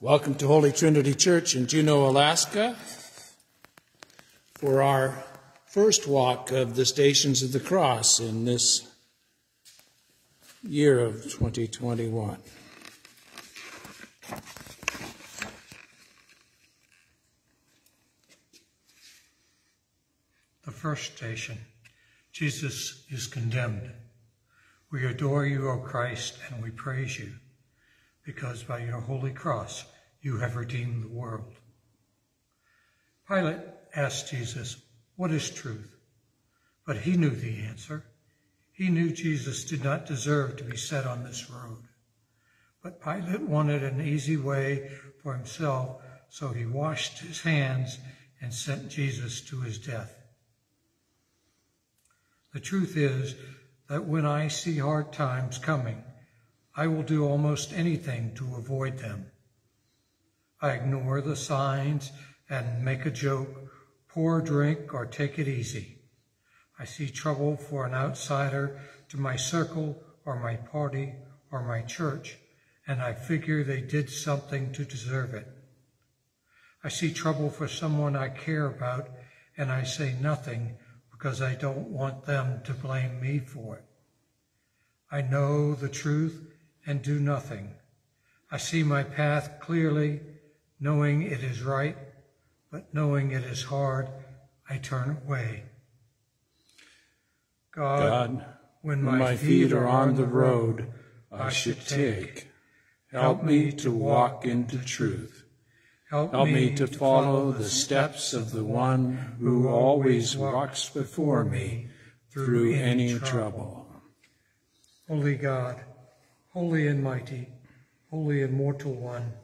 Welcome to Holy Trinity Church in Juneau, Alaska, for our first walk of the Stations of the Cross in this year of 2021. The first station, Jesus is condemned. We adore you, O Christ, and we praise you, because by your holy cross you have redeemed the world. Pilate asked Jesus, "What is truth?" But he knew the answer. He knew Jesus did not deserve to be set on this road. But Pilate wanted an easy way for himself, so he washed his hands and sent Jesus to his death. The truth is that when I see hard times coming, I will do almost anything to avoid them. I ignore the signs and make a joke, pour a drink, or take it easy. I see trouble for an outsider to my circle or my party or my church, and I figure they did something to deserve it. I see trouble for someone I care about, and I say nothing because I don't want them to blame me for it. I know the truth and do nothing. I see my path clearly, knowing it is right, but knowing it is hard, I turn away. God, when my feet are on the road I should take, help me to walk into truth. Help me to follow the steps of the one who always walks before me through any trouble. Holy God, holy and mighty, holy immortal one,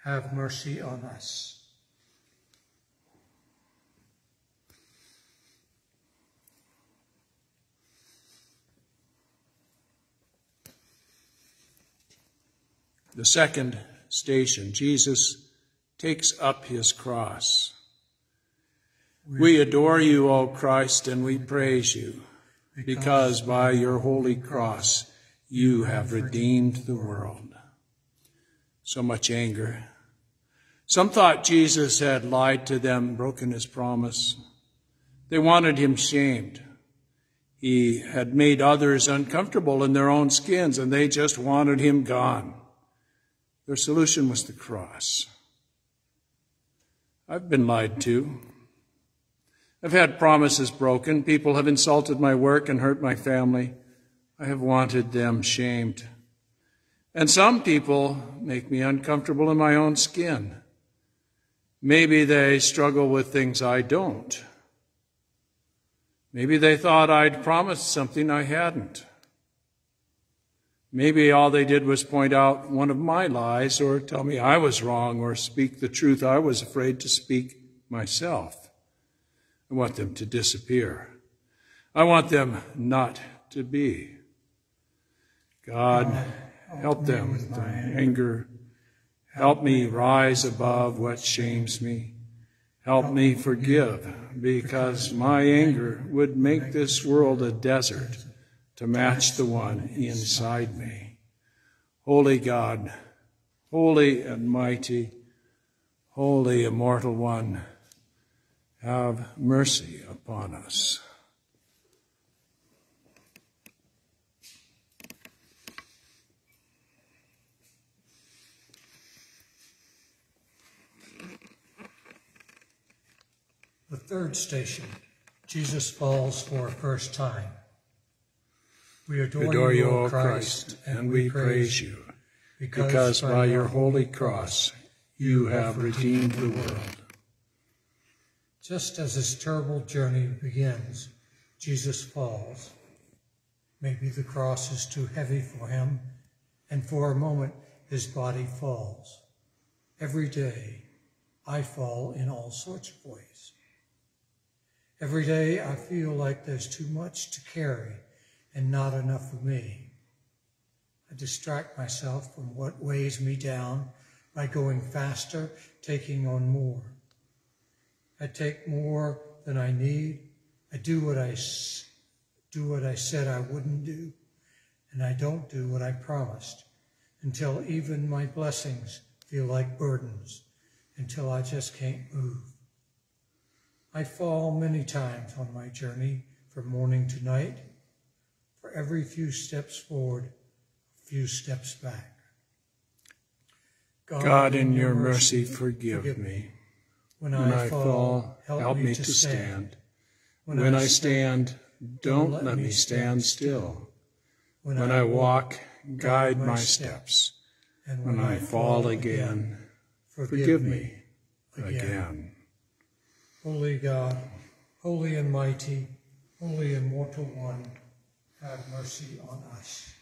have mercy on us. The second station, Jesus takes up his cross. We adore you, O Christ, and we praise you, because by your holy cross you have redeemed the world. So much anger. Some thought Jesus had lied to them, broken his promise. They wanted him shamed. He had made others uncomfortable in their own skins, and they just wanted him gone. Their solution was the cross. I've been lied to. I've had promises broken. People have insulted my work and hurt my family. I have wanted them shamed. And some people make me uncomfortable in my own skin. Maybe they struggle with things I don't. Maybe they thought I'd promised something I hadn't. Maybe all they did was point out one of my lies or tell me I was wrong or speak the truth I was afraid to speak myself. I want them to disappear. I want them not to be. God, help them with my anger. Help me rise above what shames me. Help me forgive, because my anger would make this world a desert to match the one inside me. Holy God, holy and mighty, holy immortal one, have mercy upon us. The third station, Jesus falls for a first time. We adore you, O Christ, and we praise you, because by your holy cross you have redeemed the world. Just as his terrible journey begins, Jesus falls. Maybe the cross is too heavy for him, and for a moment his body falls. Every day I fall in all sorts of ways. Every day I feel like there's too much to carry and not enough for me. I distract myself from what weighs me down by going faster, taking on more. I take more than I need. I do what I said I wouldn't do, and I don't do what I promised, until even my blessings feel like burdens until I just can't move. I fall many times on my journey from morning to night. For every few steps forward, a few steps back. God, in your mercy, forgive me. When I fall, help me to stand. When I stand, don't let me stand still. When I walk, guide my steps. And when I fall again, forgive me again. Holy God, holy and mighty, holy immortal one, have mercy on us.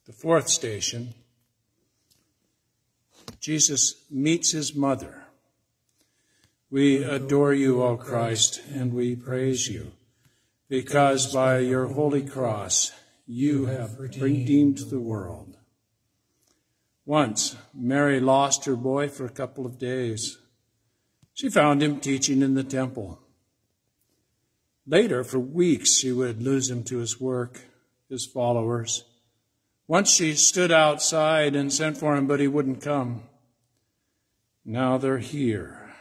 The fourth station, Jesus meets his mother. We adore you, O Christ, and we praise you, because by your holy cross you have redeemed the world. Once, Mary lost her boy for a couple of days. She found him teaching in the temple. Later, for weeks, she would lose him to his work, his followers. Once she stood outside and sent for him, but he wouldn't come. Now they're here.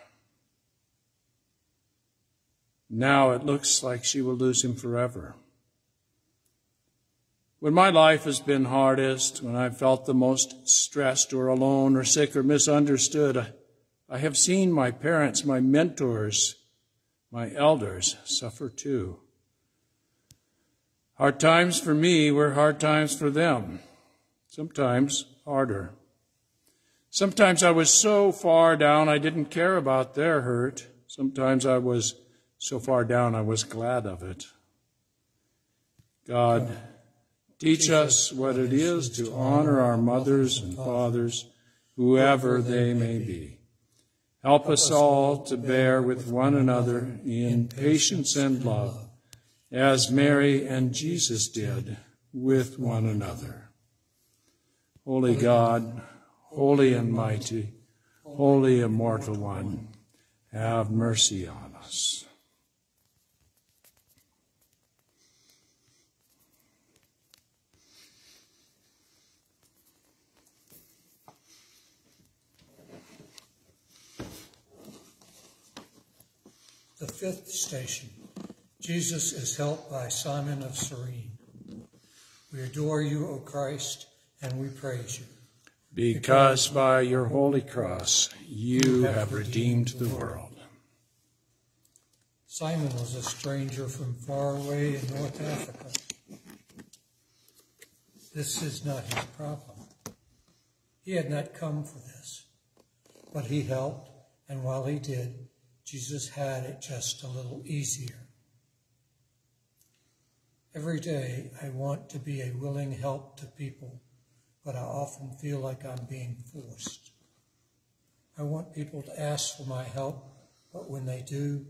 Now it looks like she will lose him forever. When my life has been hardest, when I've felt the most stressed or alone or sick or misunderstood, I have seen my parents, my mentors, my elders suffer too. Hard times for me were hard times for them, sometimes harder. Sometimes I was so far down I didn't care about their hurt. Sometimes I was so far down I was glad of it. God, teach us what it is to honor our mothers and fathers, whoever they may be. Help us all to bear with one another in patience and love, as Mary and Jesus did with one another. Holy God, holy and mighty, holy immortal one, have mercy on us. The fifth station, Jesus is helped by Simon of Cyrene. We adore you, O Christ, and we praise you. Because by your holy cross you have redeemed the world. Simon was a stranger from far away in North Africa. This is not his problem. He had not come for this, but he helped, and while he did, Jesus had it just a little easier. Every day I want to be a willing help to people, but I often feel like I'm being forced. I want people to ask for my help, but when they do,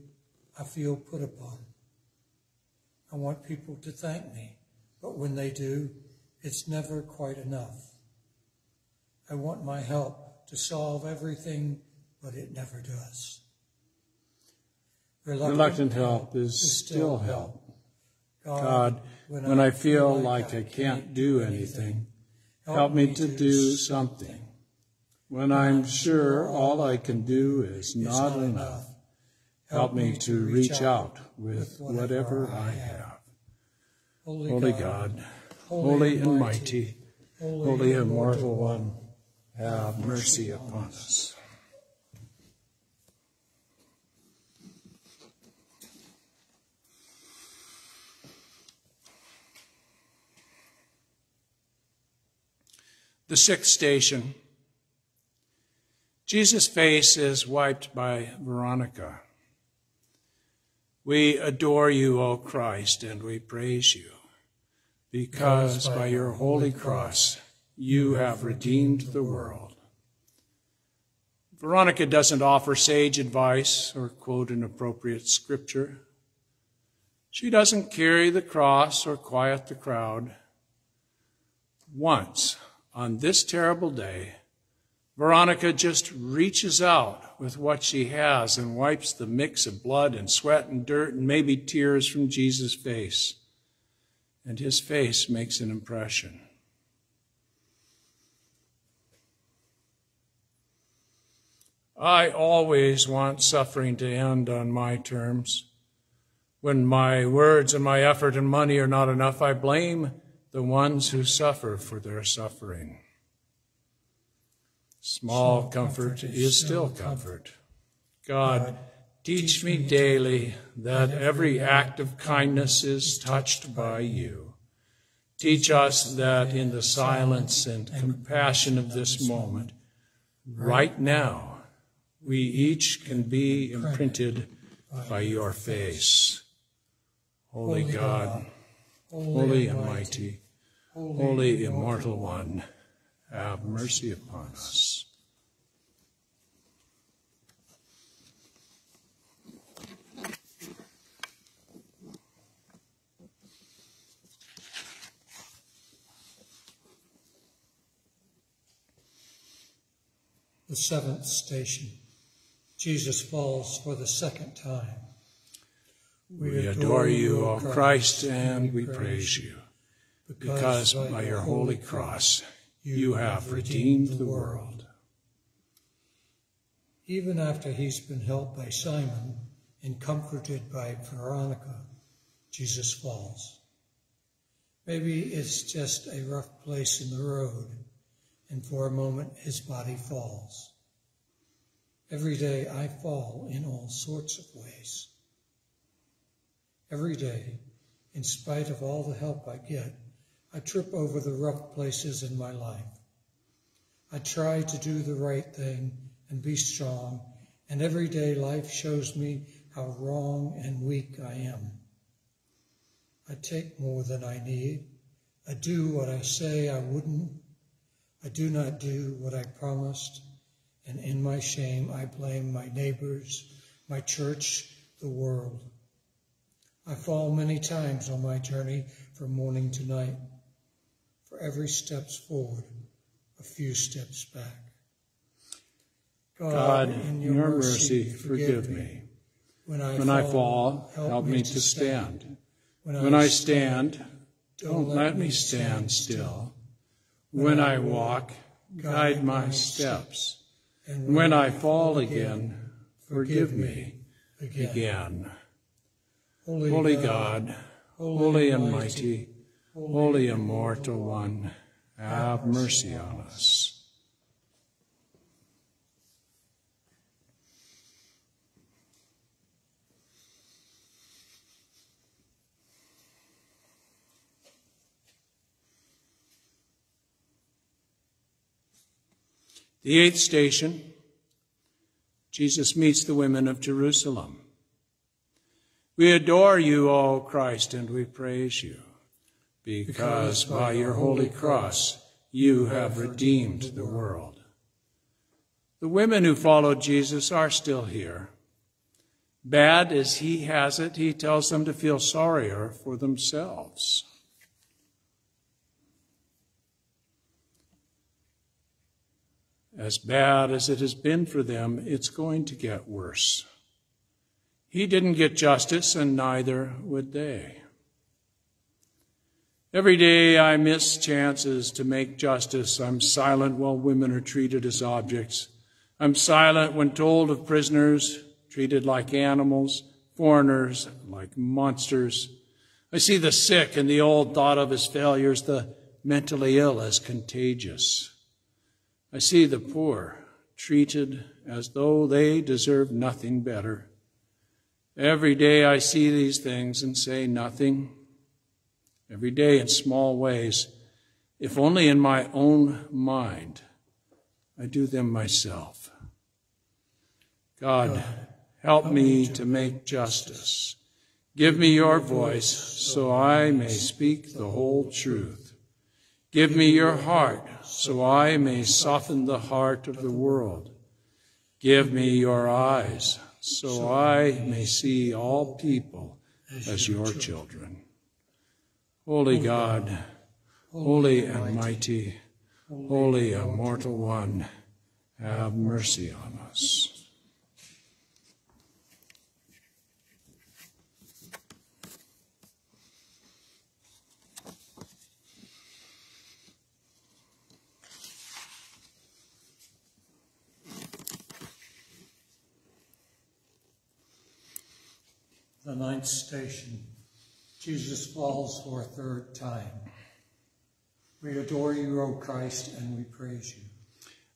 I feel put upon. I want people to thank me, but when they do, it's never quite enough. I want my help to solve everything, but it never does. Reluctant help is still help. God, when I feel like I can't do anything, help me to do something. When I'm sure all I can do is not enough, help me to reach out with whatever I have. Holy God, holy and mighty, holy immortal one, have mercy upon us. The sixth station, Jesus' face is wiped by Veronica. We adore you, O Christ, and we praise you, because by your holy cross you have redeemed the world. Veronica doesn't offer sage advice or quote an appropriate scripture. She doesn't carry the cross or quiet the crowd. Once, on this terrible day, Veronica just reaches out with what she has and wipes the mix of blood and sweat and dirt and maybe tears from Jesus' face. And his face makes an impression. I always want suffering to end on my terms. When my words and my effort and money are not enough, I blame the ones who suffer for their suffering. Small comfort is still comfort. God, teach me daily that every act of kindness is touched by you. Teach us that in the silence and compassion of this moment, right now, we each can be imprinted by your face. Holy God, holy and mighty, holy immortal one, have mercy upon us. The seventh station. Jesus falls for the second time. We adore you, O Christ, and we praise you, because by your holy cross you have redeemed the world. Even after he's been helped by Simon and comforted by Veronica, Jesus falls. Maybe it's just a rough place in the road, and for a moment his body falls. Every day I fall in all sorts of ways. Every day, in spite of all the help I get, I trip over the rough places in my life. I try to do the right thing and be strong, and every day life shows me how wrong and weak I am. I take more than I need. I do what I say I wouldn't. I do not do what I promised. And in my shame, I blame my neighbors, my church, the world. I fall many times on my journey from morning to night. For every step forward, a few steps back. God, in your mercy, forgive me. When I fall, help me to stand. When I stand, don't let me stand still. When I walk, guide my steps. And when I fall again, forgive me again. Holy God, holy and mighty, holy immortal one, have mercy on us. The eighth station, Jesus meets the women of Jerusalem. We adore you, O Christ, and we praise you, because by your holy cross you have redeemed the world. The women who followed Jesus are still here. Bad as he has it, he tells them to feel sorrier for themselves. As bad as it has been for them, it's going to get worse. He didn't get justice, and neither would they. Every day I miss chances to make justice. I'm silent while women are treated as objects. I'm silent when told of prisoners treated like animals, foreigners like monsters. I see the sick and the old thought of as failures, the mentally ill as contagious. I see the poor treated as though they deserve nothing better. Every day I see these things and say nothing. Every day in small ways, if only in my own mind, I do them myself. God, help me to make justice. Give me your voice so I may speak the whole truth. Give me your heart so I may soften the heart of the world. Give me your eyes so I may see all people as your children. Holy God, holy and mighty, holy immortal one, have mercy on us. The ninth station, Jesus falls for a third time. We adore you, O Christ, and we praise you.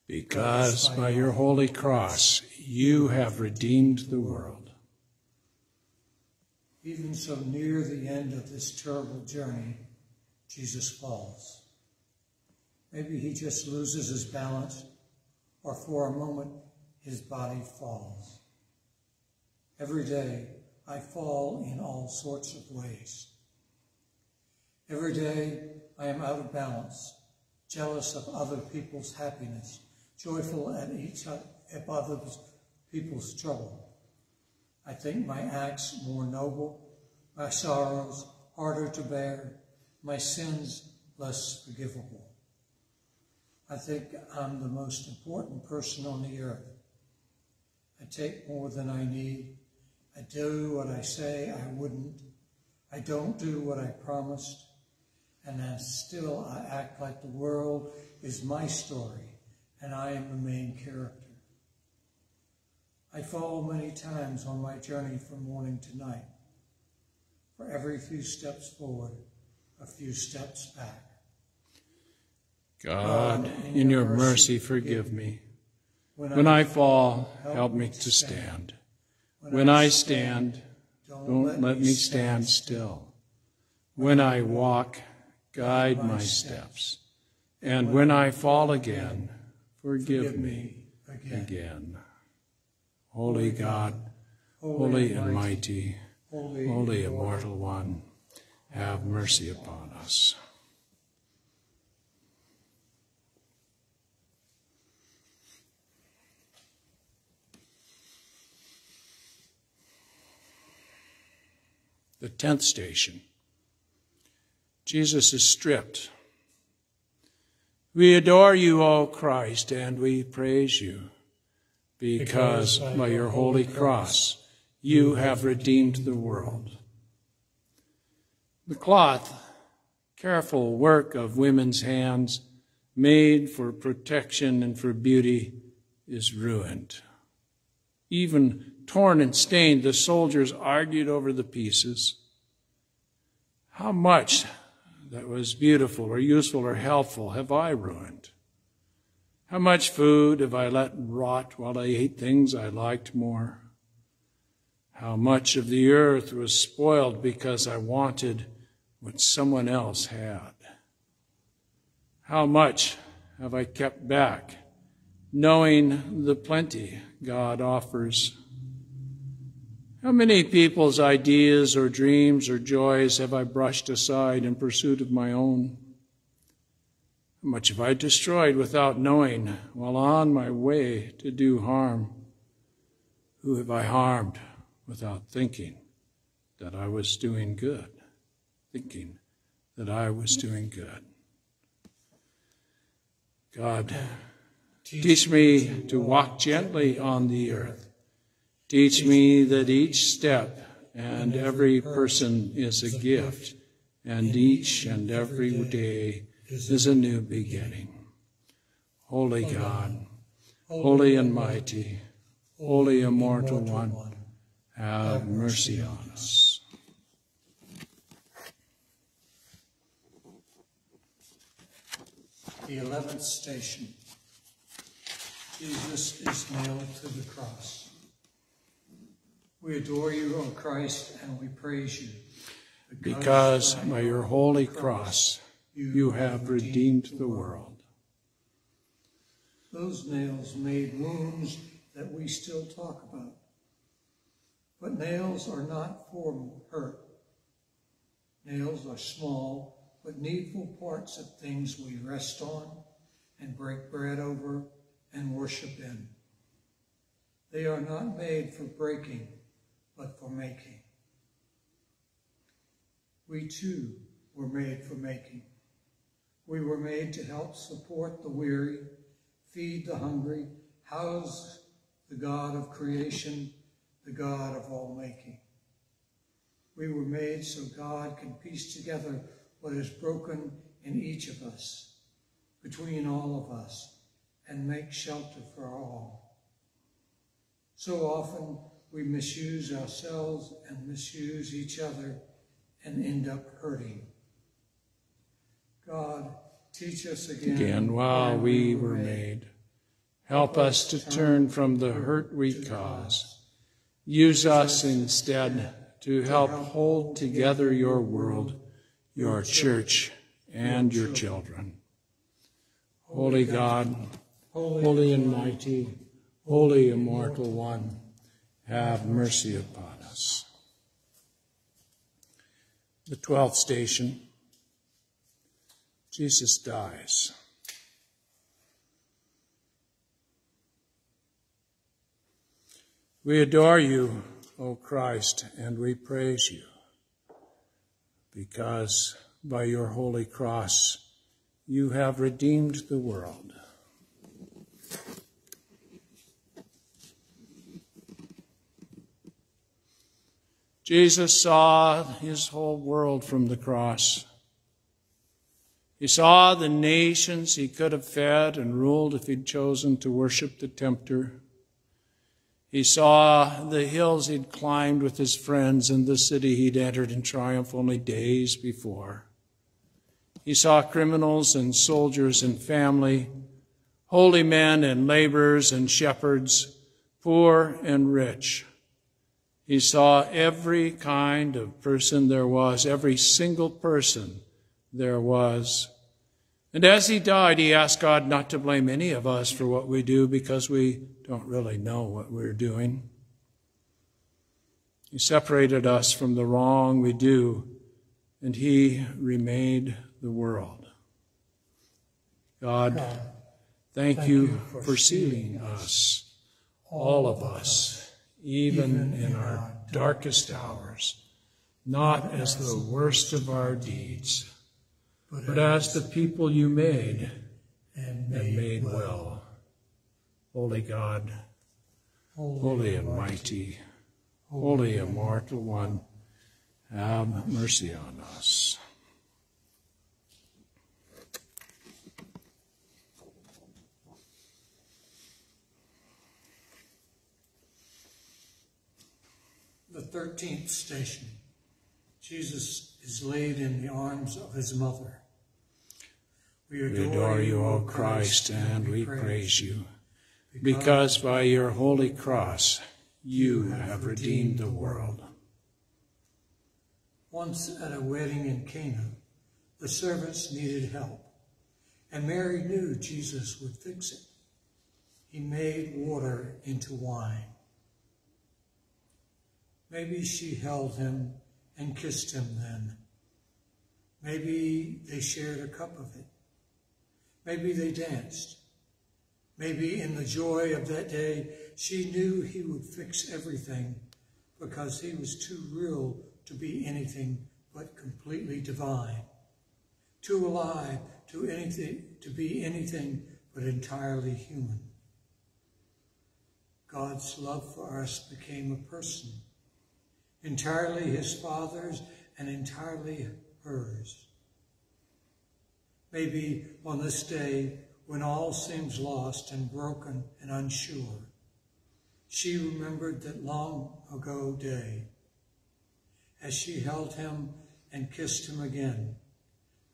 Because by your holy cross, you have redeemed the world. Even so near the end of this terrible journey, Jesus falls. Maybe he just loses his balance, or for a moment, his body falls. Every day, I fall in all sorts of ways. Every day, I am out of balance, jealous of other people's happiness, joyful at other people's trouble. I think my acts more noble, my sorrows harder to bear, my sins less forgivable. I think I'm the most important person on the earth. I take more than I need. I do what I say I wouldn't. I don't do what I promised. And then still I act like the world is my story and I am the main character. I fall many times on my journey from morning to night. For every few steps forward, a few steps back. God, in your mercy, forgive me. When I fall, help me to stand. When I stand, don't let me stand still. When I walk, guide my steps. And when I fall again, forgive me again. Holy God, holy and mighty, holy immortal one, have mercy upon us. The 10th station. Jesus is stripped. We adore you, O Christ, and we praise you, because by your holy cross you have redeemed the world. The cloth, careful work of women's hands, made for protection and for beauty, is ruined. Even torn and stained, the soldiers argued over the pieces. How much that was beautiful or useful or helpful have I ruined? How much food have I let rot while I ate things I liked more? How much of the earth was spoiled because I wanted what someone else had? How much have I kept back, knowing the plenty God offers? How many people's ideas or dreams or joys have I brushed aside in pursuit of my own? How much have I destroyed without knowing while on my way to do harm? Who have I harmed without thinking that I was doing good? Thinking that I was doing good. God, teach me to walk gently on the earth. Teach me that each step and every person is a gift, and each and every day is a new beginning. Holy God, holy and mighty, holy immortal one, have mercy on us. The 11th station. Jesus is nailed to the cross. We adore you, O Christ, and we praise you. Because by your holy cross, you have redeemed the world. Those nails made wounds that we still talk about. But nails are not for hurt. Nails are small but needful parts of things we rest on and break bread over and worship in. They are not made for breaking, but for making. We too were made for making. We were made to help support the weary, feed the hungry, How's the God of creation, the God of all making? We were made so God can piece together what is broken in each of us, between all of us, and make shelter for all. So often we misuse ourselves and misuse each other and end up hurting. God, teach us again while we were made. Help us to turn from the hurt we cause. Use us instead to help hold together your world, your church, and your children. Holy God, holy and mighty, holy immortal one, have mercy upon us. The 12th station, Jesus dies. We adore you, O Christ, and we praise you, because by your holy cross you have redeemed the world. Jesus saw his whole world from the cross. He saw the nations he could have fed and ruled if he'd chosen to worship the tempter. He saw the hills he'd climbed with his friends and the city he'd entered in triumph only days before. He saw criminals and soldiers and family, holy men and laborers and shepherds, poor and rich. He saw every kind of person there was, every single person there was. And as he died, he asked God not to blame any of us for what we do because we don't really know what we're doing. He separated us from the wrong we do, and he remade the world. God, thank you for sealing us, all of us, even in our darkest hours, not as the worst of our deeds, but as the people you made and made well. Holy God, holy and mighty, holy immortal one, have mercy on us. The 13th station. Jesus is laid in the arms of his mother. We adore you, O Christ, and we praise you, because by your holy cross you have redeemed the world. Once at a wedding in Cana, the servants needed help, and Mary knew Jesus would fix it. He made water into wine. Maybe she held him and kissed him then. Maybe they shared a cup of it. Maybe they danced. Maybe in the joy of that day, she knew he would fix everything because he was too real to be anything but completely divine, too alive to be anything but entirely human. God's love for us became a person, entirely his Father's and entirely hers. Maybe on this day, when all seems lost and broken and unsure, she remembered that long ago day. As she held him and kissed him again,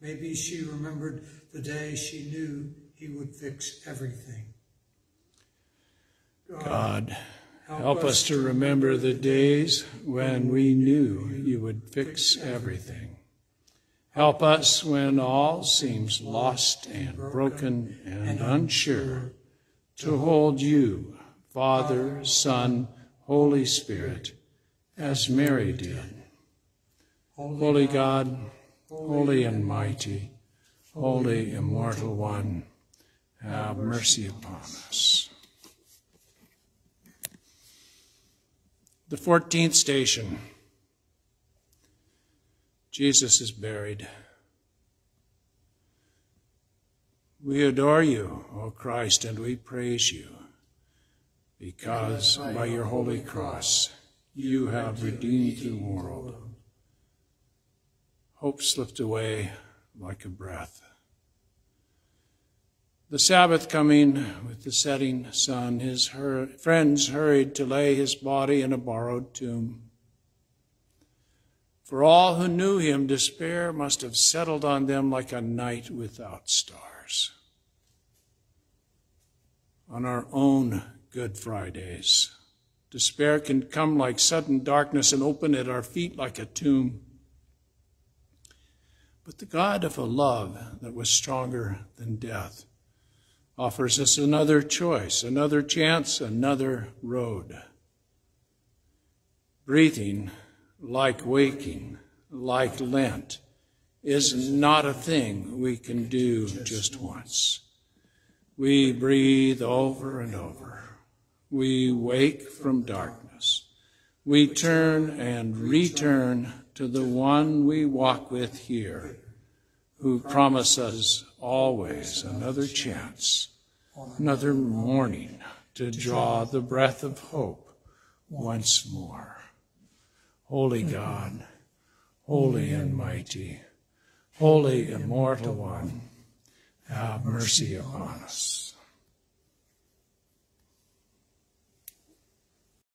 maybe she remembered the day she knew he would fix everything. God, help us to remember the days when we knew you would fix everything. Help us when all seems lost and broken and unsure to hold you, Father, Son, Holy Spirit, as Mary did. Holy God, holy and mighty, holy immortal one, have mercy upon us. The 14th station. Jesus is buried. We adore you, O Christ, and we praise you, because by your holy cross you have redeemed the world. Hope slipped away like a breath. The Sabbath coming with the setting sun, his friends hurried to lay his body in a borrowed tomb. For all who knew him, despair must have settled on them like a night without stars. On our own Good Fridays, despair can come like sudden darkness and open at our feet like a tomb. But the God of a love that was stronger than death offers us another choice, another chance, another road. Breathing, like waking, like Lent, is not a thing we can do just once. We breathe over and over. We wake from darkness. We turn and return to the one we walk with here, who promises always another chance, another morning to draw the breath of hope once more. Holy God, holy and mighty, holy immortal one, have mercy upon us.